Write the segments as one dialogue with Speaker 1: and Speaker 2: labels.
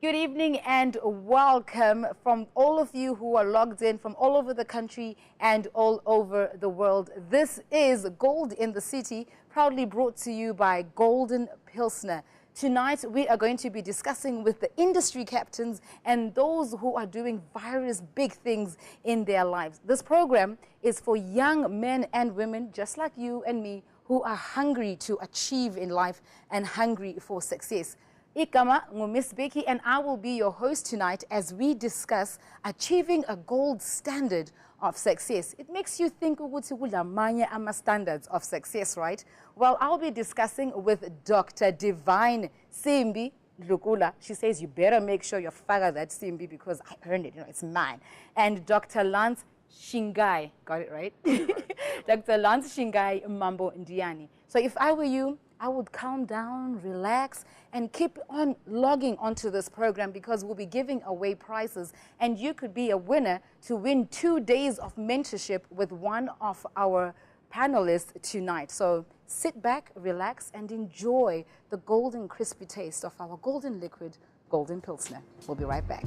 Speaker 1: Good evening and welcome from all of you who are logged in from all over the country and all over the world. This is Gold in the City, proudly brought to you by Golden Pilsner. Tonight we are going to be discussing with the industry captains and those who are doing various big things in their lives. This program is for young men and women just like you and me who are hungry to achieve in life and hungry for success. Igama Miss Becky, and I will be your host tonight as we discuss achieving a gold standard of success. It makes you think ukuthi kulamanye ama standards of success, right? Well, I'll be discussing with Dr. Divine Simbi Lukula. She says you better make sure you fagger that Simbi because I earned it, it's mine. And Dr. Lance Shingai, got it right? Dr. Lance Shingai Mambo Ndiani. So if I were you, I would calm down, relax, and keep on logging onto this program because we'll be giving away prizes. And you could be a winner to win 2 days of mentorship with one of our panelists tonight. So sit back, relax, and enjoy the golden crispy taste of our golden liquid, Golden Pilsner. We'll be right back.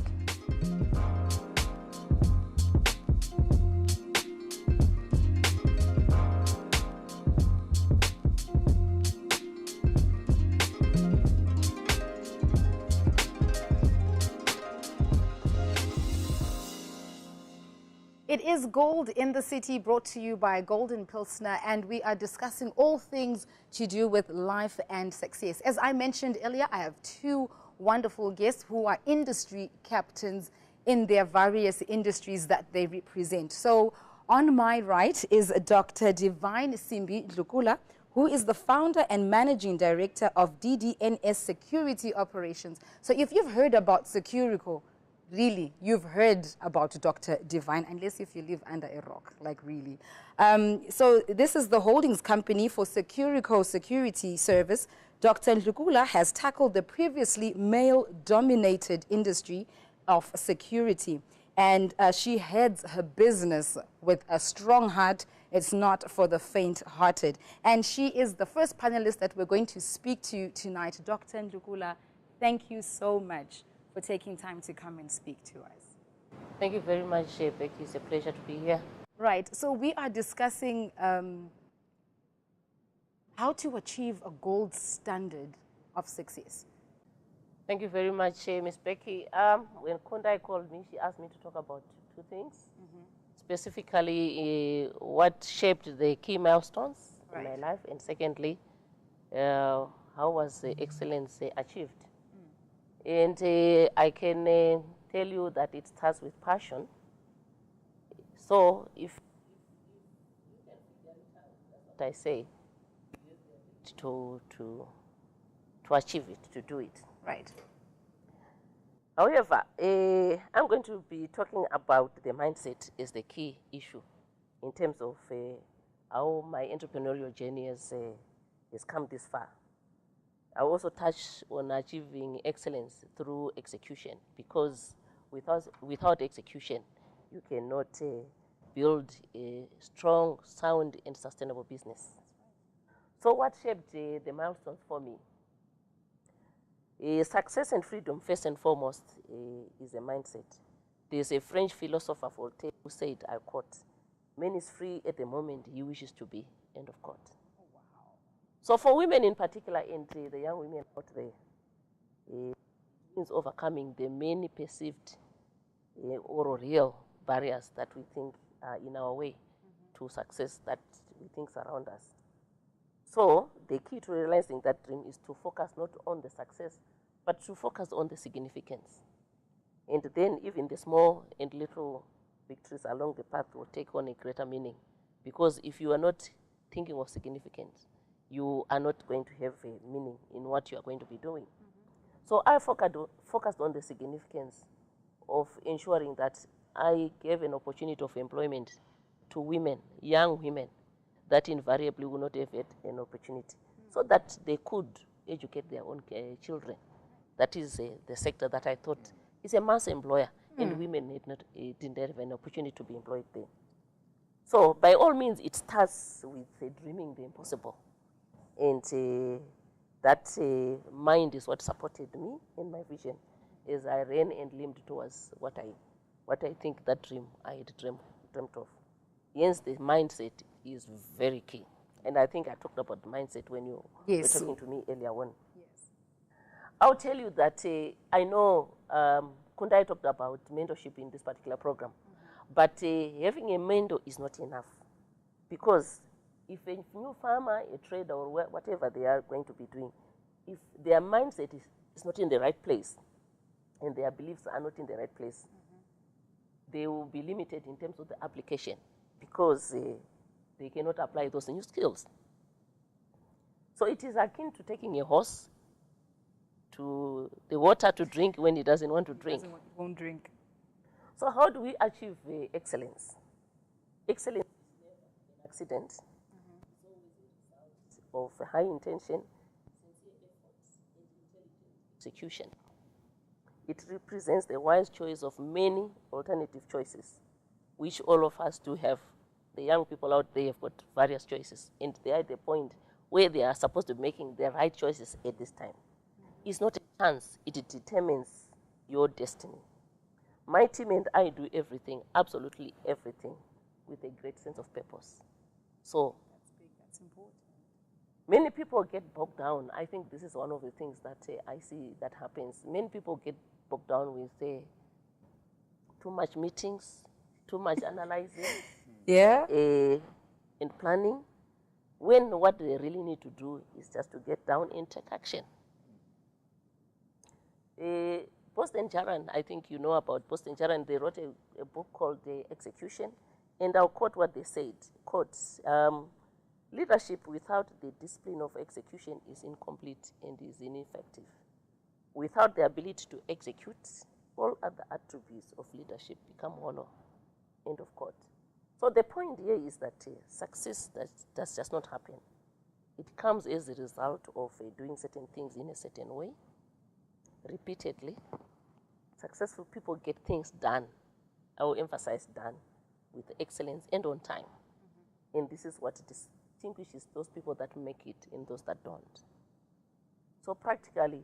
Speaker 1: It is Gold in the City, brought to you by Golden Pilsner, and we are discussing all things to do with life and success. As I mentioned earlier, I have two wonderful guests who are industry captains in their various industries that they represent. So on my right is Dr. Divine Simbi Lukula, who is the founder and managing director of DDNS Security Operations. So if you've heard about Securico, really, you've heard about Dr. Divine, unless if you live under a rock, like really. So this is the holdings company for Securico Security Service. Dr. Lukula has tackled the previously male-dominated industry of security, and she heads her business with a strong heart. It's not for the faint-hearted. And she is the first panelist that we're going to speak to tonight. Dr. Lukula, thank you so much for taking time to come and speak to us.
Speaker 2: Thank you very much, Becky. It's a pleasure to be here.
Speaker 1: Right. So we are discussing how to achieve a gold standard of success.
Speaker 2: Thank you very much, Miss Becky. When Kundai called me, she asked me to talk about two things. Specifically, what shaped the key milestones in my life, and secondly, how was excellence achieved? And I can tell you that it starts with passion. So if I say to achieve it, to do it.
Speaker 1: Right.
Speaker 2: However, I'm going to be talking about the mindset as the key issue in terms of how my entrepreneurial journey has come this far. I also touch on achieving excellence through execution, because without execution, you cannot build a strong, sound, and sustainable business. So what shaped the milestones for me? Success and freedom, first and foremost, is a mindset. There's a French philosopher, Voltaire, who said, I quote, "Man is free at the moment he wishes to be," end of quote. So for women in particular, and the young women out there, means overcoming the many perceived or real barriers that we think are in our way to success that we think surround us. So the key to realizing that dream is to focus not on the success, but to focus on the significance. And then even the small and little victories along the path will take on a greater meaning. Because if you are not thinking of significance, you are not going to have a meaning in what you are going to be doing. So I focused on the significance of ensuring that I gave an opportunity of employment to women, young women, that invariably would not have had an opportunity, so that they could educate their own children. That is the sector that I thought is a mass employer, and women didn't have an opportunity to be employed there. So by all means, it starts with dreaming the impossible. And that mind is what supported me in my vision. as I ran and limped towards what I think that dream I had dreamt of. Hence, the mindset is very key. And I think I talked about the mindset when you were talking to me earlier on.
Speaker 1: Yes.
Speaker 2: I'll tell you that I know Kundai talked about mentorship in this particular program, but having a mentor is not enough, because if a new farmer, a trader, or whatever they are going to be doing, if their mindset is not in the right place and their beliefs are not in the right place, they will be limited in terms of the application, because they cannot apply those new skills. So it is akin to taking a horse to the water to drink when he doesn't want to drink.
Speaker 1: Won't drink.
Speaker 2: So how do we achieve excellence? Excellence is never an accident. Of high intention, sincere efforts, and intelligent execution. It represents the wise choice of many alternative choices, which all of us do have. The young people out there have got various choices, and they are at the point where they are supposed to be making the right choices at this time. It's not a chance, it determines your destiny. My team and I do everything, absolutely everything, with a great sense of purpose. So,
Speaker 1: That's big, that's important.
Speaker 2: many people get bogged down. I think this is one of the things that I see that happens. Many people get bogged down with too much meetings, too much analyzing,
Speaker 1: Yeah.
Speaker 2: and planning, when what they really need to do is just to get down and take action. Post and Charan, I think you know about Post and Charan. They wrote a book called Execution, and I'll quote what they said. Quote, leadership without the discipline of execution is incomplete and is ineffective. Without the ability to execute, all other attributes of leadership become hollow. End of quote. So the point here is that success does just not happen. It comes as a result of doing certain things in a certain way, repeatedly. Successful people get things done. I will emphasize done with excellence and on time. And this is what distinguishes those people that make it and those that don't. So practically,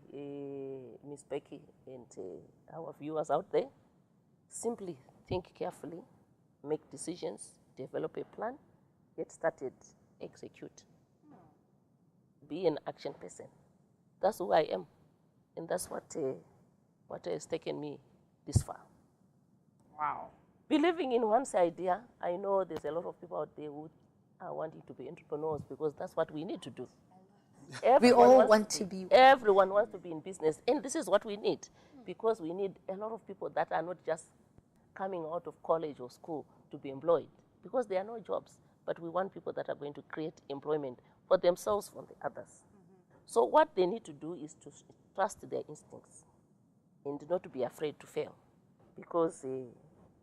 Speaker 2: Ms. Becky and our viewers out there, simply think carefully, make decisions, develop a plan, get started, execute. Be an action person. That's who I am. And that's what has taken me this far.
Speaker 1: Wow.
Speaker 2: Believing in one's idea, I know there's a lot of people out there who are wanting to be entrepreneurs, because that's what we need to do.
Speaker 1: We all want to be.
Speaker 2: Everyone wants to be in business, and this is what we need, because we need a lot of people that are not just coming out of college or school to be employed, because there are no jobs, but we want people that are going to create employment for themselves, for the others. So what they need to do is to trust their instincts and not to be afraid to fail, because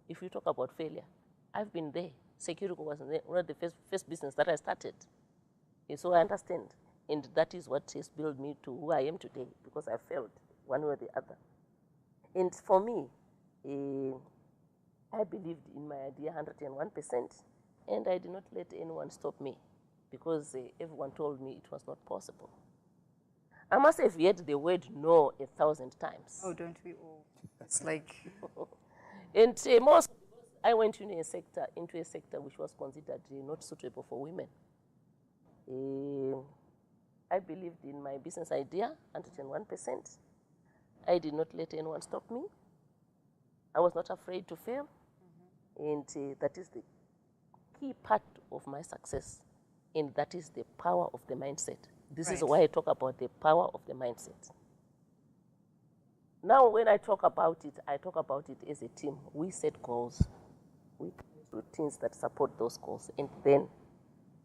Speaker 2: if you talk about failure, I've been there. Securico was one of the first business that I started. And so I understand. And that is what has built me to who I am today, because I failed one way or the other. And for me, I believed in my idea 101%, and I did not let anyone stop me, because everyone told me it was not possible. I must have heard the word no 1,000 times.
Speaker 1: Oh, don't we all? It's like.
Speaker 2: And most, I went into a sector which was considered not suitable for women. I believed in my business idea 101%. I did not let anyone stop me. I was not afraid to fail. And that is the key part of my success. And that is the power of the mindset. This is why I talk about the power of the mindset. Now, when I talk about it as a team. We set goals. We create routines that support those goals. And then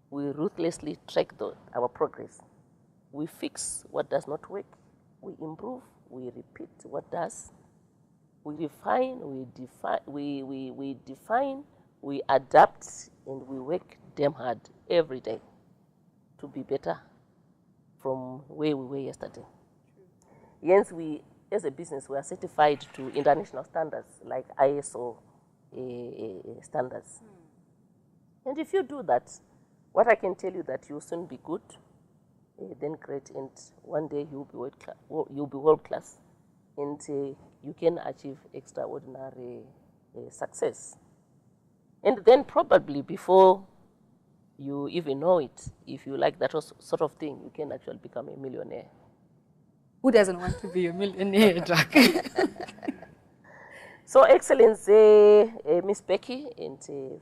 Speaker 2: we ruthlessly track our progress. We fix what does not work. We improve. We repeat what does. We refine. We define. We adapt. And we work damn hard every day to be better from where we were yesterday. Hence, we, as a business, we are certified to international standards like ISO standards. And if you do that, what I can tell you that you'll soon be good, then great, and one day you'll be world class. and you can achieve extraordinary success. And then probably before you even know it, if you like that sort of thing, you can actually become a millionaire.
Speaker 1: Who doesn't want to be a millionaire, Jack?
Speaker 2: So excellence, Miss Becky and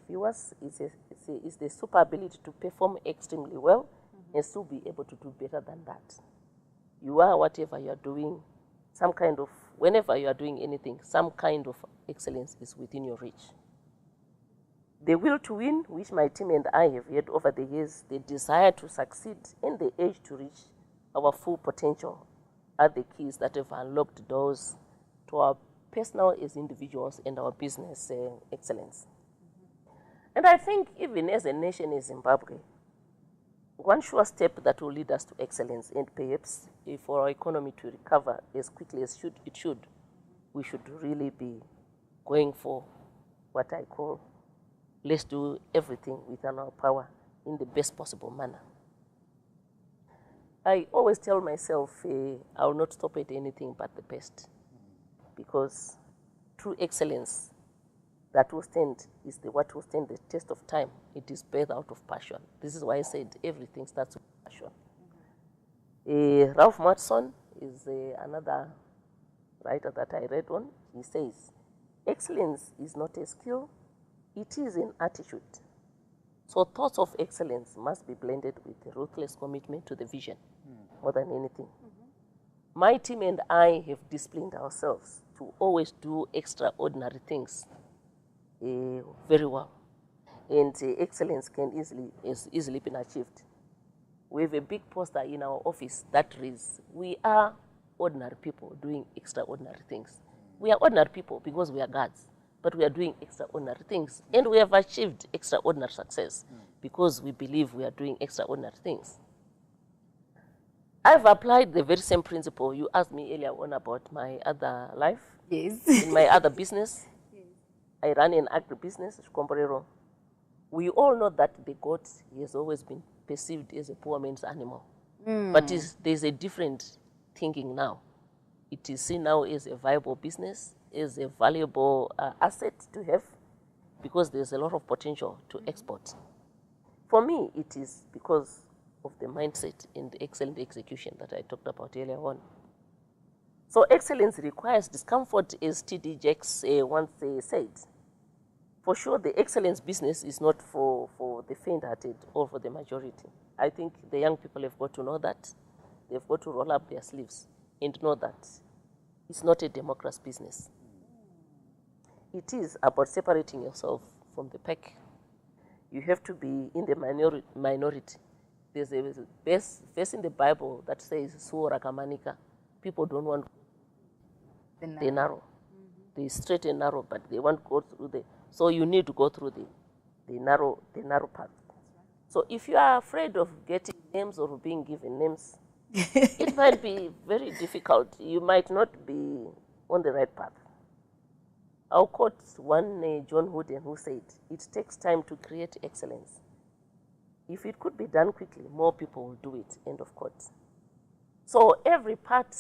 Speaker 2: viewers, is the super ability to perform extremely well and still be able to do better than that. You are whatever you are doing, some kind of, whenever you are doing anything, some kind of excellence is within your reach. The will to win, which my team and I have had over the years, the desire to succeed, and the urge to reach our full potential are the keys that have unlocked doors to our personal as individuals and our business excellence. And I think even as a nation in Zimbabwe, one sure step that will lead us to excellence, and perhaps for our economy to recover as quickly as it should, we should really be going for what I call, let's do everything within our power in the best possible manner. I always tell myself I will not stop at anything but the best, because true excellence that will stand is what will stand the test of time. It is birthed out of passion. This is why I said everything starts with passion. Ralph Matson is another writer that I read on. He says, excellence is not a skill, it is an attitude. So thoughts of excellence must be blended with a ruthless commitment to the vision more than anything. My team and I have disciplined ourselves to always do extraordinary things very well. And excellence is easily been achieved. We have a big poster in our office that reads, we are ordinary people doing extraordinary things. We are ordinary people because we are gods, but we are doing extraordinary things. And we have achieved extraordinary success because we believe we are doing extraordinary things. I've applied the very same principle you asked me earlier on about my other life.
Speaker 1: Yes.
Speaker 2: In my other business, I run an agribusiness, Komborero. We all know that the goat has always been perceived as a poor man's animal. But there's a different thinking now. It is seen now as a viable business, as a valuable asset to have, because there's a lot of potential to export. For me, it is because of the mindset and the excellent execution that I talked about earlier on. So excellence requires discomfort, as T.D. Jakes once said. For sure, the excellence business is not for the faint-hearted or for the majority. I think the young people have got to know that. They've got to roll up their sleeves and know that it's not a democracy business. It is about separating yourself from the pack. You have to be in the minority. There's a verse in the Bible that says, Suora Kamanika. People don't want the narrow. The straight and narrow, but they want to go through the... So you need to go through the narrow path. So if you are afraid of getting names or being given names, it might be very difficult. You might not be on the right path. I'll quote one John Wooden who said, it takes time to create excellence. If it could be done quickly, more people will do it, end of quote. So every part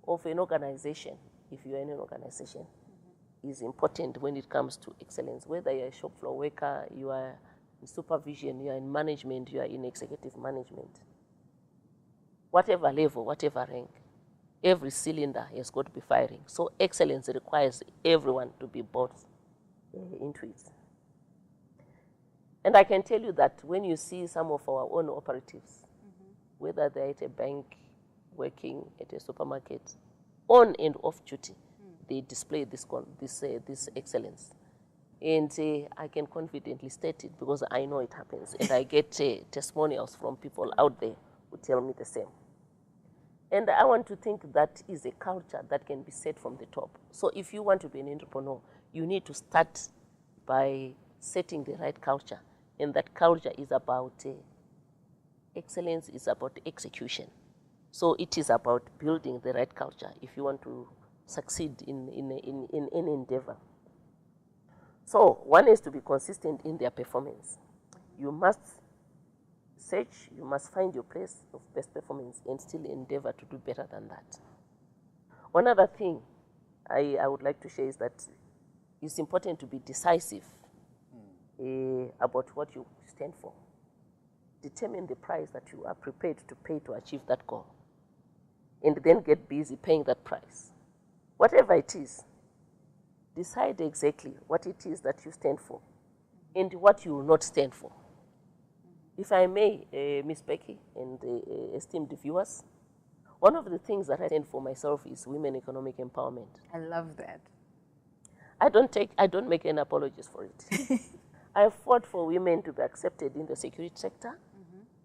Speaker 2: of an organization, if you are in an organization, is important when it comes to excellence. Whether you're a shop floor worker, you are in supervision, you are in management, you are in executive management. Whatever level, whatever rank, every cylinder has got to be firing. So excellence requires everyone to be bought into it. And I can tell you that when you see some of our own operatives, whether they're at a bank, working at a supermarket, on and off duty, they display this excellence. And I can confidently state it because I know it happens. And I get testimonials from people out there who tell me the same. And I want to think that is a culture that can be set from the top. So if you want to be an entrepreneur, you need to start by setting the right culture. And that culture is about excellence, is about execution. So it is about building the right culture if you want to succeed in any endeavor. So one is to be consistent in their performance. You must search, you must find your place of best performance and still endeavor to do better than that. One other thing I would like to share is that it's important to be decisive about what you stand for. Determine the price that you are prepared to pay to achieve that goal, and then get busy paying that price. Whatever it is, decide exactly what it is that you stand for and what you will not stand for. If I may, Ms. Becky and esteemed viewers, one of the things that I stand for myself is women economic empowerment.
Speaker 1: I love that.
Speaker 2: I don't make any apologies for it. I have fought for women to be accepted in the security sector,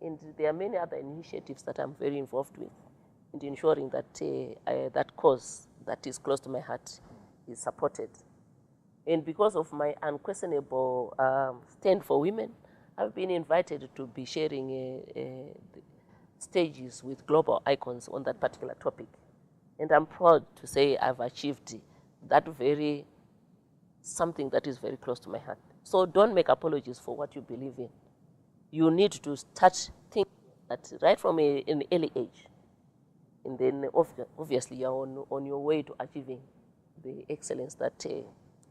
Speaker 2: and there are many other initiatives that I'm very involved with in ensuring that that cause that is close to my heart is supported. And because of my unquestionable stand for women, I've been invited to be sharing stages with global icons on that particular topic. And I'm proud to say I've achieved that very something that is very close to my heart. So don't make apologies for what you believe in. You need to start thinking that right from an early age. And then obviously you're on your way to achieving the excellence that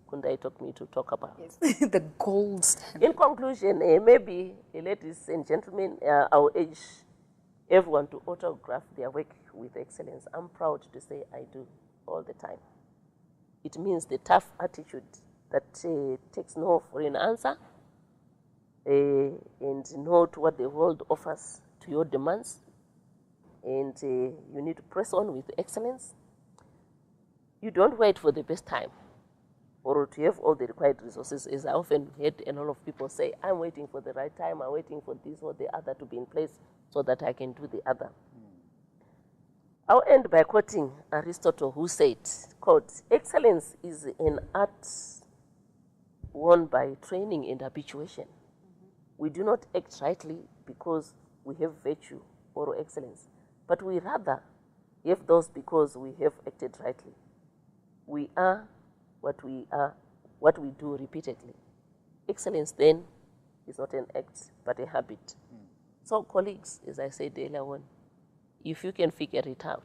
Speaker 2: Kundai took me to talk about.
Speaker 1: Yes. The gold standard.
Speaker 2: In conclusion, maybe, ladies and gentlemen, I'll urge everyone to autograph their work with excellence. I'm proud to say I do all the time. It means the tough attitude that takes no for an answer and know to what the world offers to your demands. And you need to press on with excellence. You don't wait for the best time or to have all the required resources. As I often heard a lot of people say, I'm waiting for the right time, I'm waiting for this or the other to be in place so that I can do the other. I'll end by quoting Aristotle, who said, quote, excellence is an art won by training and habituation. We do not act rightly because we have virtue or excellence, but we rather have those because we have acted rightly. We are what we are, what we do repeatedly. Excellence then is not an act, but a habit. So colleagues, as I said earlier on, if you can figure it out,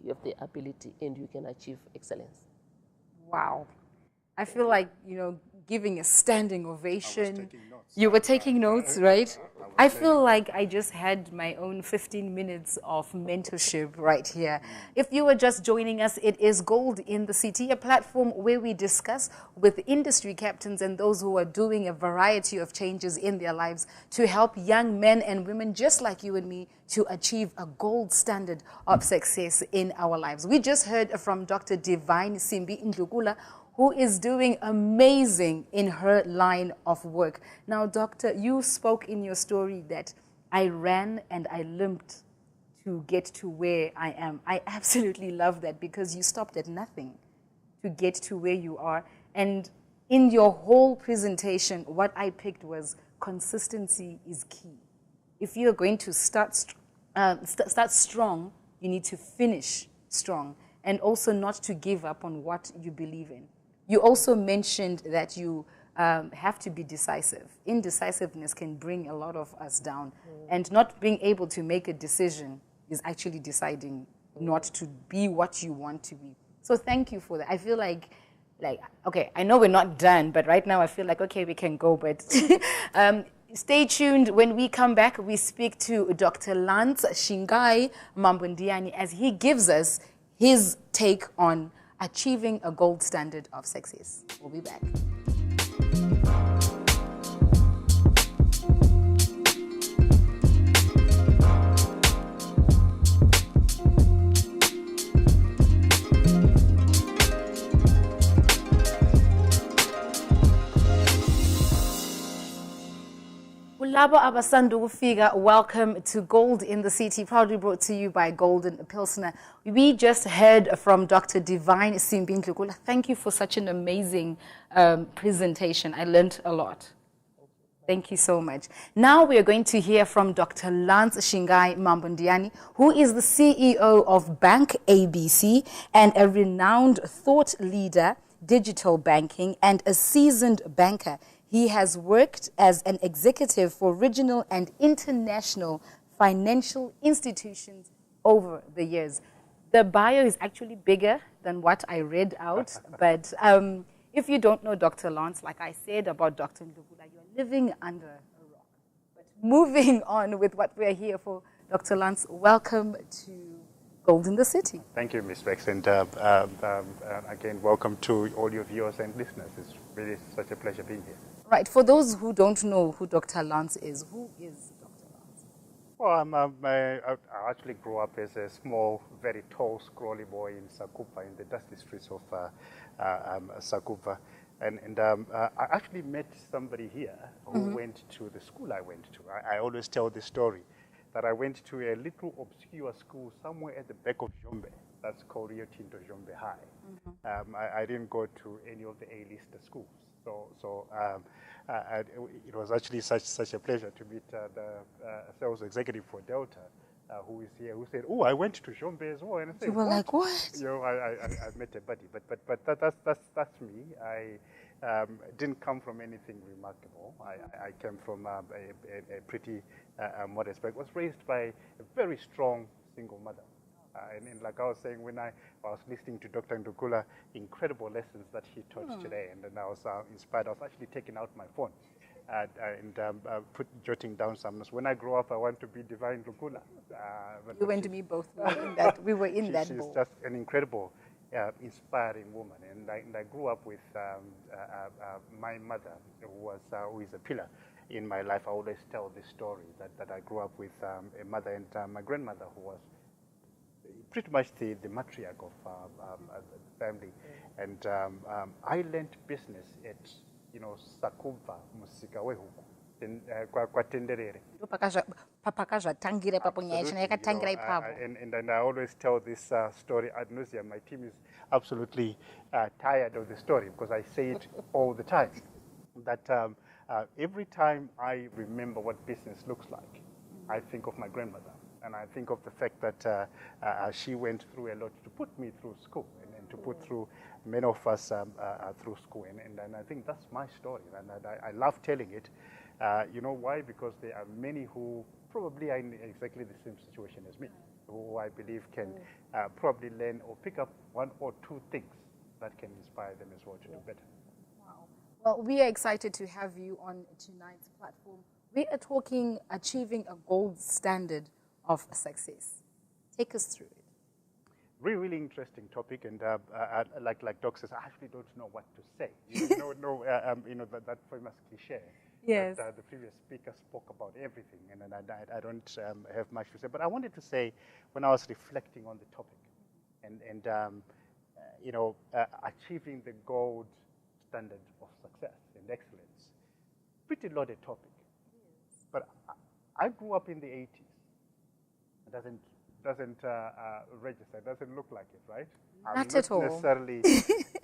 Speaker 2: you have the ability and you can achieve excellence.
Speaker 1: Wow. I feel like, giving a standing ovation.
Speaker 3: I was taking notes.
Speaker 1: You were taking notes, right? I feel like I just had my own 15 minutes of mentorship right here. If you were just joining us, it is Gold in the City, a platform where we discuss with industry captains and those who are doing a variety of changes in their lives to help young men and women just like you and me to achieve a gold standard of success in our lives. We just heard from Dr. Divine Simbi Ndlukula, who is doing amazing in her line of work. Now, Doctor, you spoke in your story that I ran and I limped to get to where I am. I absolutely love that because you stopped at nothing to get to where you are. And in your whole presentation, what I picked was consistency is key. If you're going to start strong, you need to finish strong, and also not to give up on what you believe in. You also mentioned that you have to be decisive. Indecisiveness can bring a lot of us down. And not being able to make a decision is actually deciding not to be what you want to be. So thank you for that. I feel like, okay, I know we're not done, but right now I feel like, okay, we can go. But stay tuned. When we come back, we speak to Dr. Lance Shingai Mambundiani as he gives us his take on achieving a gold standard of success. We'll be back. Labo abasanda ukufika, welcome to Gold in the City, proudly brought to you by Golden Pilsner. We just heard from Dr. Divine Simbi Ndlukula. Thank you for such an amazing presentation. I learned a lot. Thank you so much. Now we are going to hear from Dr. Lance Shingai Mambundiani, who is the CEO of Bank ABC and a renowned thought leader, digital banking, and a seasoned banker. He has worked as an executive for regional and international financial institutions over the years. The bio is actually bigger than what I read out, but if you don't know Dr. Lance, like I said about Dr. Ndugula, you're living under a rock. But moving on with what we're here for, Dr. Lance, welcome to Gold in the City.
Speaker 3: Thank you, Ms. Bex, and again, welcome to all your viewers and listeners. It's really such a pleasure being here.
Speaker 1: Right, for those who don't know who Dr. Lance is, who is Dr. Lance?
Speaker 3: Well, I actually grew up as a small, very tall, scrawly boy in Sakupa, in the dusty streets of Sakupa. And I actually met somebody here who went to the school I went to. I always tell this story, that I went to a little obscure school somewhere at the back of Jombe. That's called Rio Tinto Jombe High. I didn't go to any of the A-lister schools. So it was actually such a pleasure to meet the sales executive for Delta, who is here, who said, "Oh, I went to Jombe as well." And I said,
Speaker 1: You were like, what?
Speaker 3: You know, I met a buddy, but that's me. I didn't come from anything remarkable. I came from a pretty modest background. Was raised by a very strong single mother. And like I was saying, when I was listening to Dr. Ndugula, incredible lessons that he taught today, and then I was inspired. I was actually taking out my phone and jotting down some notes. When I grow up, I want to be Divine Ndugula.
Speaker 1: You and me both were in that. We were in that
Speaker 3: She's
Speaker 1: bowl.
Speaker 3: just an incredible, inspiring woman, and I grew up with my mother, who is a pillar in my life. I always tell this story that I grew up with a mother and my grandmother, who was pretty much the matriarch of the family. And I learned business at, Sakuva musika wehuku kwa Tenderere.
Speaker 1: Papakazvatangira ipapo nyaya chino yakatangira ipapo.
Speaker 3: And I always tell this story ad nauseam. My team is absolutely tired of the story because I say it all the time. That every time I remember what business looks like, I think of my grandmother. And I think of the fact that she went through a lot to put me through school and to put through many of us through school. And I think that's my story. And I love telling it. You know why? Because there are many who probably are in exactly the same situation as me, who I believe can probably learn or pick up one or two things that can inspire them as well to do better.
Speaker 1: Wow. Well, we are excited to have you on tonight's platform. We are talking achieving a gold standard of success. Take us through it.
Speaker 3: Really interesting topic, and like Doc says, I actually don't know what to say. That famous cliche.
Speaker 1: Yes.
Speaker 3: That, the previous speaker spoke about everything, and I don't have much to say. But I wanted to say, when I was reflecting on the topic, and achieving the gold standard of success and excellence, pretty loaded topic. Yes. But I grew up in the 80s. Doesn't register, doesn't look like it, right?
Speaker 1: Not at all.
Speaker 3: I'm not necessarily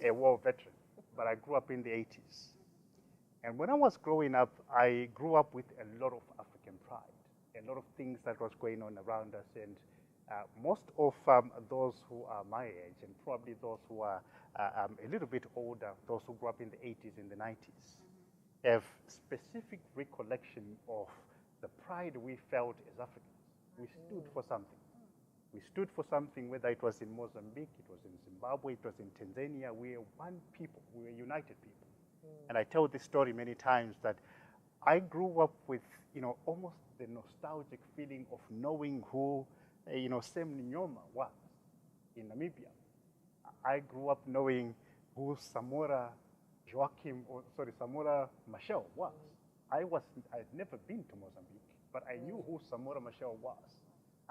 Speaker 3: a war veteran, but I grew up in the 80s. And when I was growing up, I grew up with a lot of African pride, a lot of things that was going on around us. And most of those who are my age, and probably those who are a little bit older, those who grew up in the 80s and the 90s, have specific recollection of the pride we felt as Africans. We stood for something. We stood for something, whether it was in Mozambique, it was in Zimbabwe, it was in Tanzania. We were one people. We were united people. And I tell this story many times that I grew up with, almost the nostalgic feeling of knowing who, Sam Nyoma was in Namibia. I grew up knowing who Samora Machel was. I had never been to Mozambique, but I knew who Samora Machel was.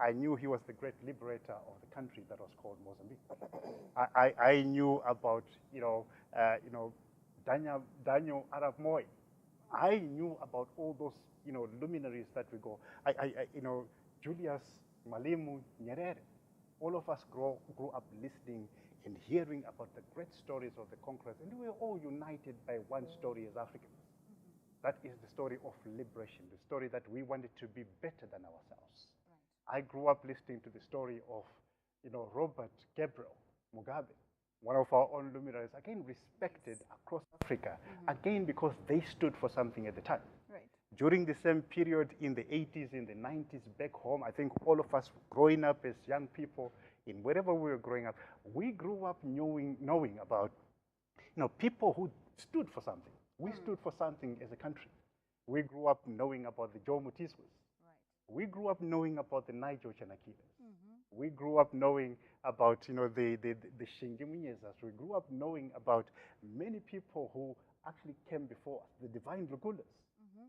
Speaker 3: I knew he was the great liberator of the country that was called Mozambique. I knew about, Daniel Arap Moi. I knew about all those, luminaries that we go. Julius Malemu Nyerere. All of us grew up listening and hearing about the great stories of the conquerors, and we were all united by one story as Africans. That is the story of liberation, the story that we wanted to be better than ourselves. Right. I grew up listening to the story of, Robert Gabriel Mugabe, one of our own luminaries, again respected across Africa, again because they stood for something at the time. Right. During the same period in the 80s, in the 90s, back home, I think all of us growing up as young people in wherever we were growing up, we grew up knowing about, people who stood for something. We stood for something as a country. We grew up knowing about the Jomo Tiswas. Right. We grew up knowing about the Nigel Chanakilas. We grew up knowing about, the Shingimunyezas. We grew up knowing about many people who actually came before us, the divine Lugulas,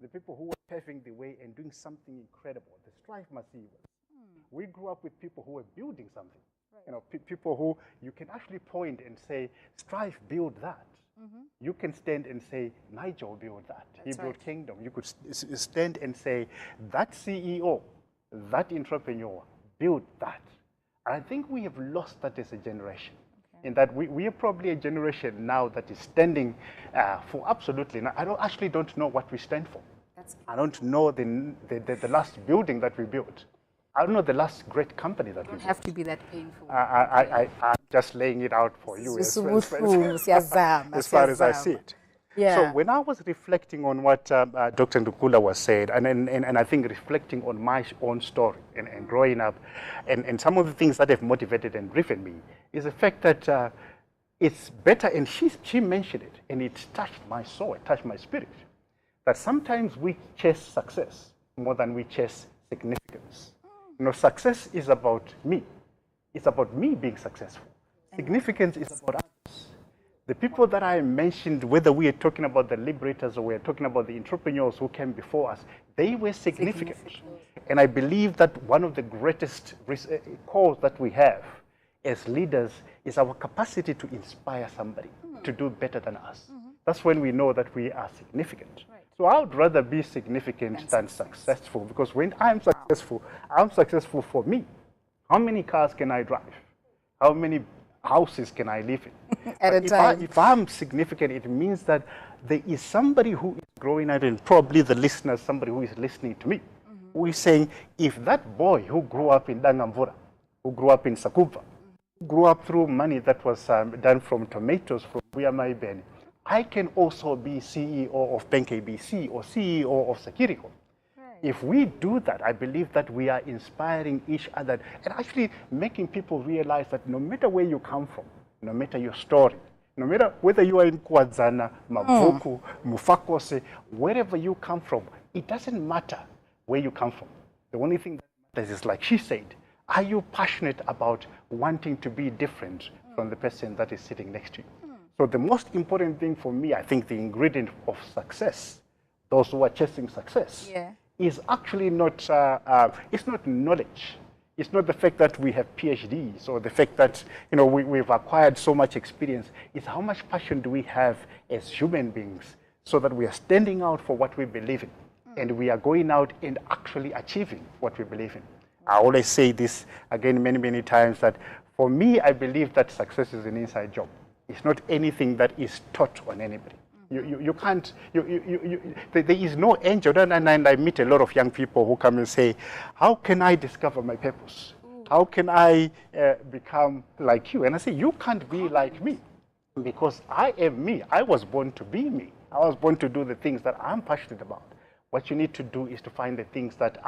Speaker 3: the people who were paving the way and doing something incredible, the Strive Masivas. We grew up with people who were building something. Right. People who you can actually point and say, Strive build that. You can stand and say, Nigel built that. He built Kingdom. You could stand and say, that CEO, that entrepreneur built that. I think we have lost that as a generation. In that we are probably a generation now that is standing for absolutely, I don't know what we stand for. I don't know the last building that we built. I don't know the last great company that we built.
Speaker 1: Don't have to be that painful.
Speaker 3: I'm just laying it out for you as far as I see it.
Speaker 1: Yeah.
Speaker 3: So when I was reflecting on what Dr. Ndukula was said, and I think reflecting on my own story and growing up, and some of the things that have motivated and driven me, is the fact that it's better, and she mentioned it, and it touched my soul, it touched my spirit, that sometimes we chase success more than we chase significance. Success is about me. It's about me being successful. Significance is about others. The people that I mentioned, whether we are talking about the liberators or we are talking about the entrepreneurs who came before us, they were significant. And I believe that one of the greatest calls that we have as leaders is our capacity to inspire somebody to do better than us. That's when we know that we are significant. Right. So I would rather be significant than successful, because when I'm successful for me. How many cars can I drive? How many houses can I live in?
Speaker 1: At a time.
Speaker 3: If I'm significant, it means that there is somebody who is growing out, and probably the listeners, somebody who is listening to me, who is saying, if that boy who grew up in Dangamvura, who grew up in Sakuva, who grew up through money that was done from tomatoes from Buyamai Beni, I can also be CEO of Bank ABC or CEO of Sakiriko. If we do that, I believe that we are inspiring each other and actually making people realize that no matter where you come from, no matter your story, no matter whether you are in Kwazana, Mavuku, Mufakose, wherever you come from, it doesn't matter where you come from. The only thing that matters is, like she said, are you passionate about wanting to be different from the person that is sitting next to you? So the most important thing for me, I think the ingredient of success, those who are chasing success, is actually not, it's not knowledge. It's not the fact that we have PhDs or the fact that we've acquired so much experience. It's how much passion do we have as human beings so that we are standing out for what we believe in and we are going out and actually achieving what we believe in. I always say this again many times, that for me, I believe that success is an inside job. It's not anything that is taught on anybody. You can't, there is no angel. And I meet a lot of young people who come and say, how can I discover my purpose? How can I become like you? And I say, you can't be like me, because I am me. I was born to be me. I was born to do the things that I'm passionate about. What you need to do is to find the things that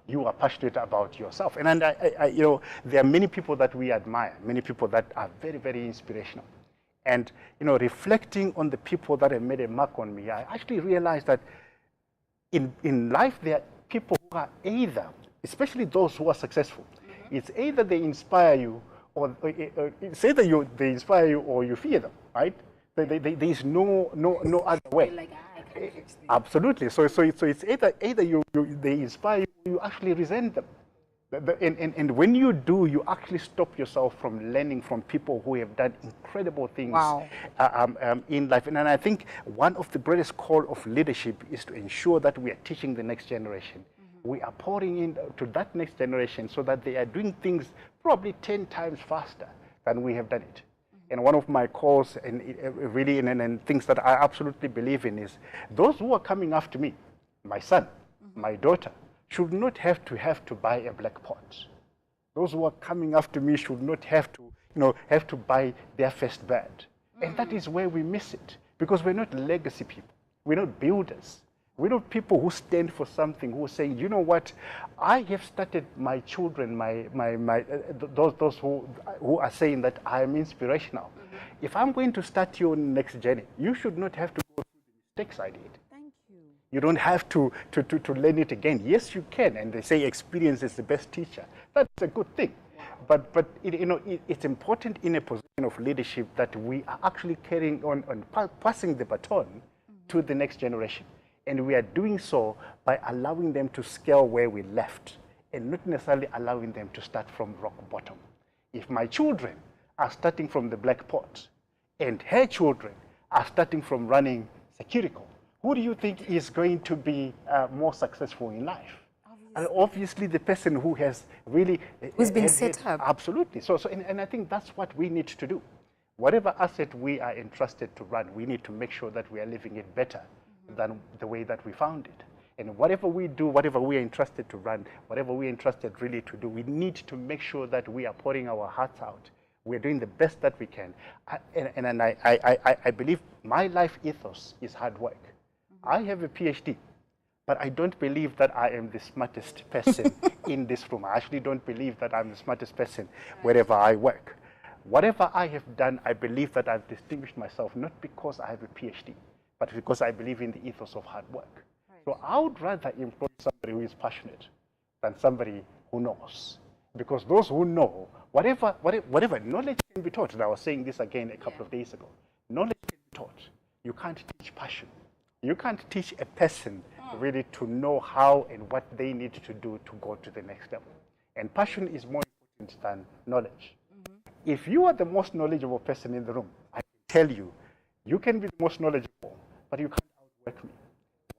Speaker 3: you are passionate about yourself. And there are many people that we admire, many people that are very inspirational. And, reflecting on the people that have made a mark on me, I actually realized that in life there are people who are either, especially those who are successful, it's either they inspire you or it's either they inspire you or you fear them, right? There is no other way.
Speaker 1: Like,
Speaker 3: Absolutely. So it's either they inspire you or you actually resent them. And when you do, you actually stop yourself from learning from people who have done incredible things in life. And I think one of the greatest call of leadership is to ensure that we are teaching the next generation. We are pouring into that next generation so that they are doing things probably 10 times faster than we have done it. And one of my calls and things that I absolutely believe in is those who are coming after me, my son, my daughter, should not have to buy a black pot. Those who are coming after me should not have to buy their first bed. And that is where we miss it, because we're not legacy people. We're not builders. We know people who stand for something, who are saying, you know what, I have started my children, those who are saying that I am inspirational. If I'm going to start your next journey, you should not have to go through the mistakes I did.
Speaker 1: Thank you.
Speaker 3: You don't have to learn it again. Yes, you can. And they say experience is the best teacher. That's a good thing. But it's important in a position of leadership that we are actually carrying on passing the baton to the next generation. And we are doing so by allowing them to scale where we left and not necessarily allowing them to start from rock bottom. If my children are starting from the black pot and her children are starting from running Securico, who do you think is going to be more successful in life? Obviously, the person who has really...
Speaker 1: Who's been set up.
Speaker 3: Absolutely. And I think that's what we need to do. Whatever asset we are entrusted to run, we need to make sure that we are living it better than the way that we found it. And whatever we do, whatever we are entrusted to run, whatever we are entrusted really to do, we need to make sure that we are pouring our hearts out. We're doing the best that we can. I believe my life ethos is hard work. I have a PhD, but I don't believe that I am the smartest person in this room. I actually don't believe that I'm the smartest person wherever I work. Whatever I have done, I believe that I've distinguished myself not because I have a PhD, but because I believe in the ethos of hard work. Right. So I would rather employ somebody who is passionate than somebody who knows. Because those who know, whatever knowledge can be taught, and I was saying this again a couple of days ago, knowledge can be taught. You can't teach passion. You can't teach a person really to know how and what they need to do to go to the next level. And passion is more important than knowledge. If you are the most knowledgeable person in the room, I can tell you, you can be the most knowledgeable, but you can't outwork me.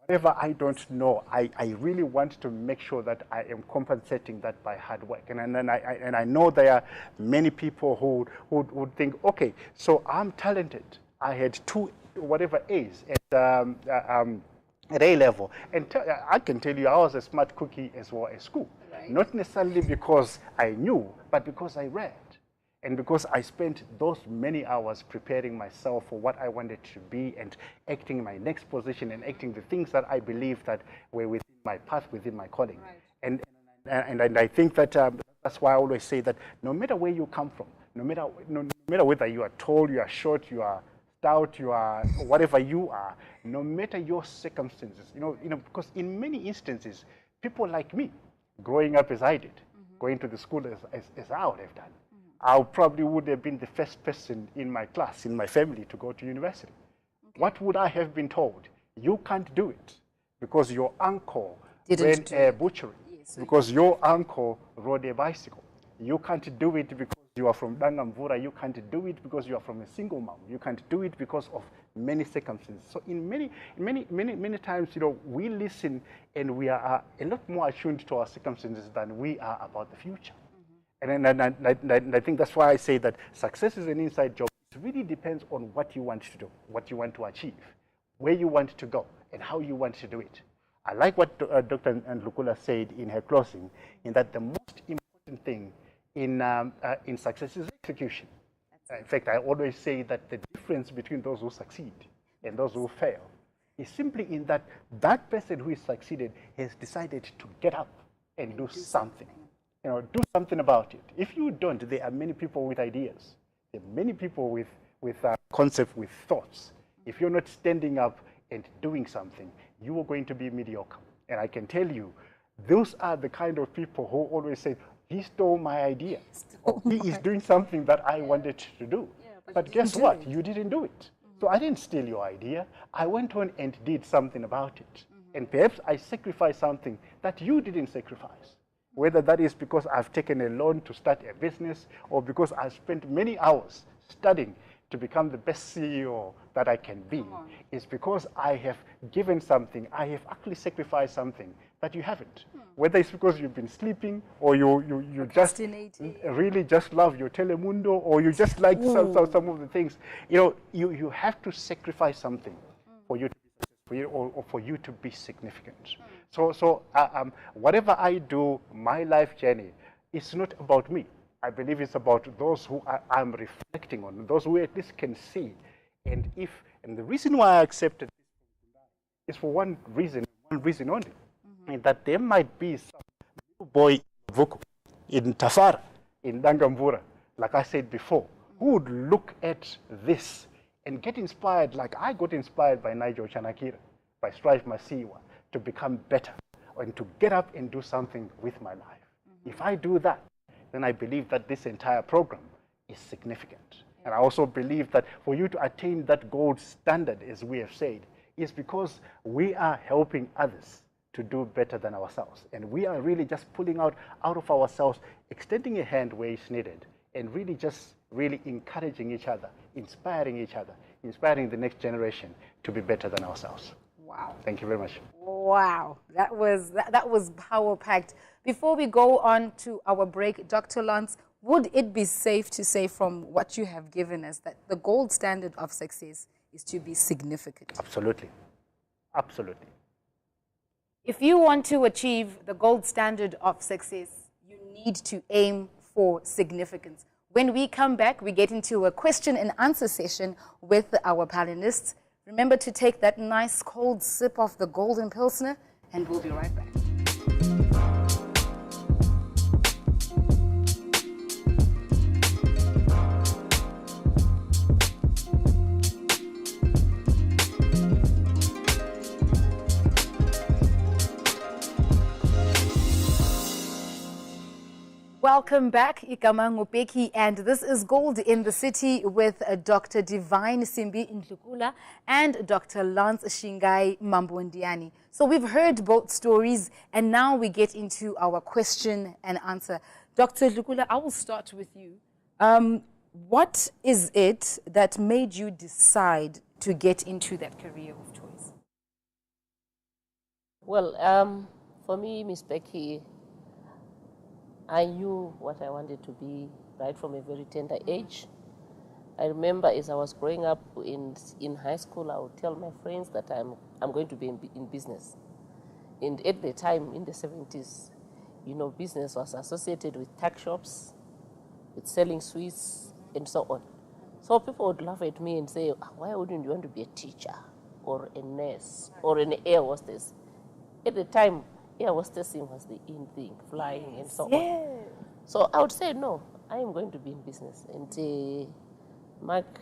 Speaker 3: Whatever I don't know, I really want to make sure that I am compensating that by hard work. And I know there are many people who would think, okay, so I'm talented. I had 2 A's at A level. And I can tell you I was a smart cookie as well at school. Right. Not necessarily because I knew, but because I read. And because I spent those many hours preparing myself for what I wanted to be and acting in my next position and acting the things that I believed that were within my path, within my calling. Right. And I think that that's why I always say that no matter where you come from, no matter whether you are tall, you are short, you are stout, you are whatever you are, no matter your circumstances, because in many instances, people like me, growing up as I did, going to the school as I would have done, I probably would have been the first person in my class, in my family, to go to university. Okay. What would I have been told? You can't do it because your uncle ran a butchery, yes, because your uncle rode a bicycle. You can't do it because you are from Dangamvura. You can't do it because you are from a single mom. You can't do it because of many circumstances. So in many times, we listen and we are a lot more attuned to our circumstances than we are about the future. And I think that's why I say that success is an inside job. It really depends on what you want to do, what you want to achieve, where you want to go, and how you want to do it. I like what Dr. Ndlunkula said in her closing, in that the most important thing in success is execution. In fact, I always say that the difference between those who succeed and those who fail is simply in that that person who is succeeded has decided to get up and do something. Do something about it. If you don't, there are many people with ideas. There are many people with concepts, with thoughts. If you're not standing up and doing something, you are going to be mediocre. And I can tell you, those are the kind of people who always say, he stole my idea. He is doing something that I wanted to do. Yeah, but guess what? You didn't do it. So I didn't steal your idea. I went on and did something about it. And perhaps I sacrificed something that you didn't sacrifice. Whether that is because I've taken a loan to start a business or because I've spent many hours studying to become the best CEO that I can be, is because I have given something, I have actually sacrificed something that you haven't. Whether it's because you've been sleeping or you just really just love your Telemundo or you just like some of the things. You have to sacrifice something for you to be successful or for you to be significant. So whatever I do, my life journey, it's not about me. I believe it's about those who I'm reflecting on, those who at least can see. And the reason why I accepted this is for one reason only, and that there might be some little boy in Vuku, in Tafara, in Dangambura, like I said before, who would look at this and get inspired, like I got inspired by Nigel Chanakira, by Strive Masiwa, to become better and to get up and do something with my life. If I do that, then I believe that this entire program is significant. And I also believe that for you to attain that gold standard, as we have said, is because we are helping others to do better than ourselves. And we are really just pulling out of ourselves, extending a hand where it's needed, and really just encouraging each other, inspiring the next generation to be better than ourselves.
Speaker 1: Wow.
Speaker 3: Thank you very much.
Speaker 1: Wow, that was power-packed. Before we go on to our break, Dr. Lance, would it be safe to say from what you have given us that the gold standard of success is to be significant?
Speaker 3: Absolutely. Absolutely.
Speaker 1: If you want to achieve the gold standard of success, you need to aim for significance. When we come back, we get into a question and answer session with our panelists. Remember to take that nice cold sip of the Golden Pilsner, and we'll be right back. Welcome back, Ikama Ngubeki, and this is Gold in the City with Dr. Divine Simbi Ndlukula and Dr. Lance Shingai Mambondiani. So we've heard both stories, and now we get into our question and answer. Dr. Ndlukula, I will start with you. What is it that made you decide to get into that career of choice?
Speaker 2: Well, for me, Miss Becky, I knew what I wanted to be right from a very tender age. I remember as I was growing up in high school, I would tell my friends that I'm going to be in business. And at the time, in the 70s, you know, business was associated with tuck shops, with selling sweets, and so on. So people would laugh at me and say, why wouldn't you want to be a teacher or a nurse or an air hostess? At the time, air hostessing was the in thing, flying and so on. So I would say, no, I am going to be in business. And Mark,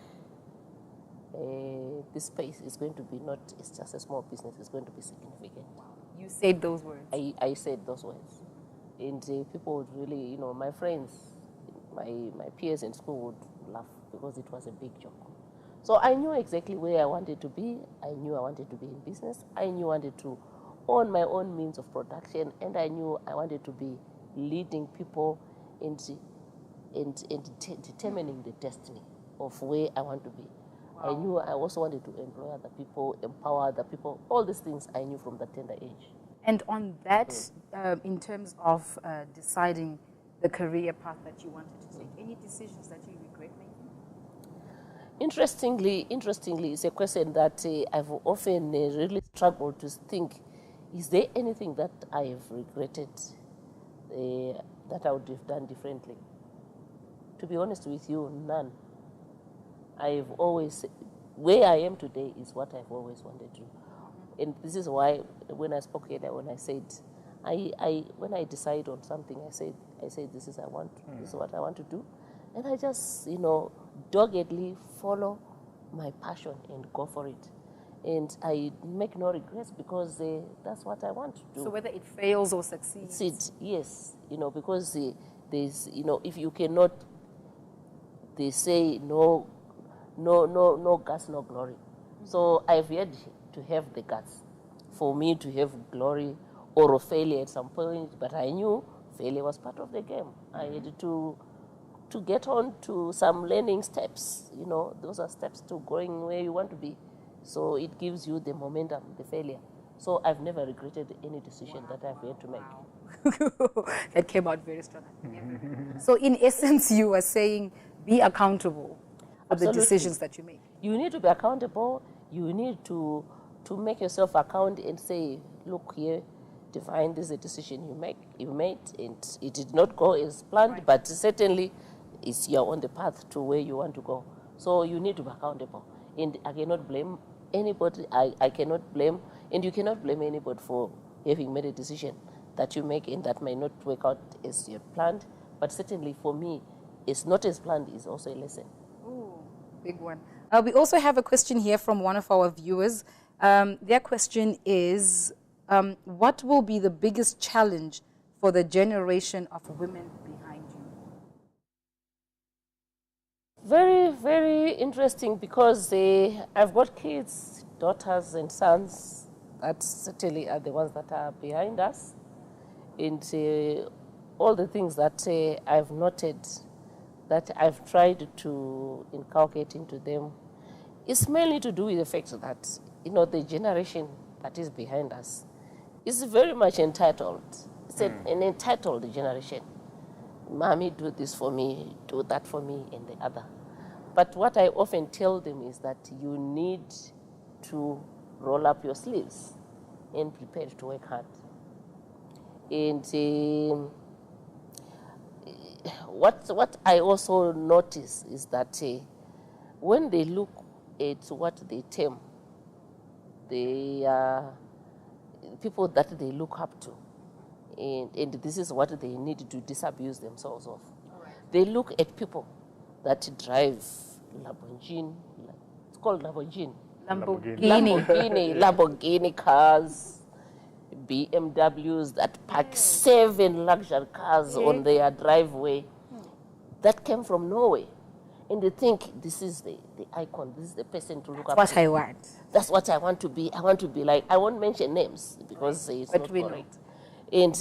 Speaker 2: this space is going to be not, it's just a small business, it's going to be significant.
Speaker 1: You said those words.
Speaker 2: I said those words. And people would really, you know, my friends, my peers in school would laugh because it was a big joke. So I knew exactly where I wanted to be. I knew I wanted to be in business. I knew I wanted to own my own means of production, and I knew I wanted to be leading people in determining the destiny of where I want to be. Wow. I knew I also wanted to employ other people, empower other people, all these things I knew from that tender age.
Speaker 1: And on that, in terms of deciding the career path that you wanted to take, any decisions that you regret making?
Speaker 2: Interestingly, it's a question that I've often really struggled to think, is there anything that I have regretted that I would have done differently? To be honest with you, none. I've always, where I am today is what I've always wanted to. And this is why when I spoke here, when I said, when I decide on something, I said this is what I want to do. And I just, you know, doggedly follow my passion and go for it. And I make no regrets because that's what I want to do.
Speaker 1: So whether it fails or succeeds?
Speaker 2: Yes, you know, because there's, you know, if you cannot, they say no guts, no glory. So I've yet to have the guts for me to have glory or a failure at some point, but I knew failure was part of the game. I had to get on to some learning steps, you know, those are steps to going where you want to be. So it gives you the momentum, the failure. So I've never regretted any decision that I've had to make.
Speaker 1: That came out very strong. So in essence, you are saying be accountable for the decisions that you make.
Speaker 2: You need to be accountable. You need to make yourself account and say, look here, Divine, this is a decision you made, and it did not go as planned, right, but certainly you're on the path to where you want to go. So you need to be accountable. And I cannot blame anybody, I cannot blame, and you cannot blame anybody for having made a decision that you make and that may not work out as you had planned. But certainly for me, it's not as planned is also a lesson.
Speaker 1: Ooh, big one. We also have a question here from one of our viewers. Their question is, what will be the biggest challenge for the generation of women behind you?
Speaker 2: Very, very interesting because I've got kids, daughters and sons that certainly are the ones that are behind us. And all the things that I've noted that I've tried to inculcate into them, it's mainly to do with the fact that, the generation that is behind us is very much entitled. It's an entitled generation. Mommy, do this for me, do that for me, and the other. But what I often tell them is that you need to roll up your sleeves and prepare to work hard. And what I also notice is that when they look at what they term the people that they look up to, and this is what they need to disabuse themselves of. Right. They look at people that drive Lamborghini, it's called Lamborghini. Lamborghini cars, BMWs that park 7 luxury cars on their driveway that came from Norway. And they think this is the icon, this is the person to look up to.
Speaker 1: That's what I want.
Speaker 2: That's what I want to be. I want to be like, I won't mention names because it's not correct. And